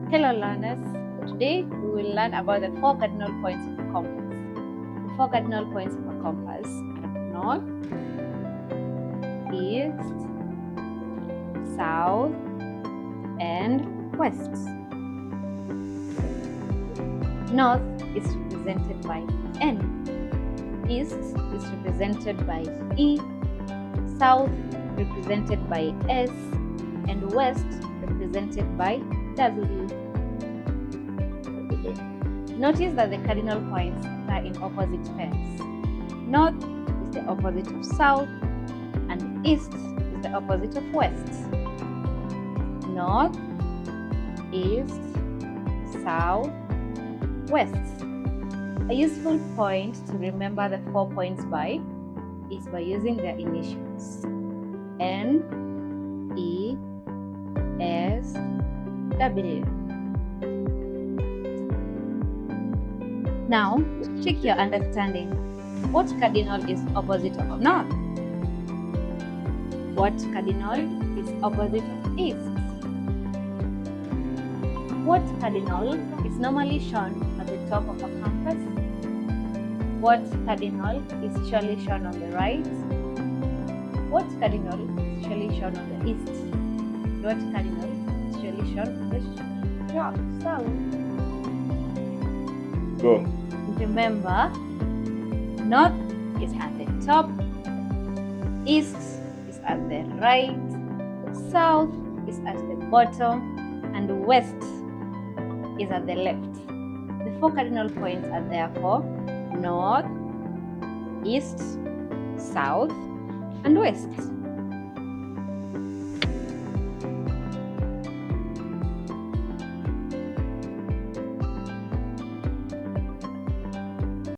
Hello learners, today we will learn about the four cardinal points of a compass. The four cardinal points of a compass are north, east, south, and west. North is represented by N, east is represented by E, south represented by S, and west represented by W. Notice that the cardinal points are in opposite pairs. North is the opposite of south, and east is the opposite of west. North, east, south, west. A useful point to remember the 4 points by is by using their initials. N, E, S, W. Now, check your understanding. What cardinal is opposite of north? What cardinal is opposite of east? What cardinal is normally shown at the top of a compass? What cardinal is usually shown on the right? What cardinal is usually shown on the east? What cardinal is usually shown on the south? Go. Remember, north is at the top, east is at the right, south is at the bottom, and west is at the left. The 4 cardinal points are therefore north, east, south, and west.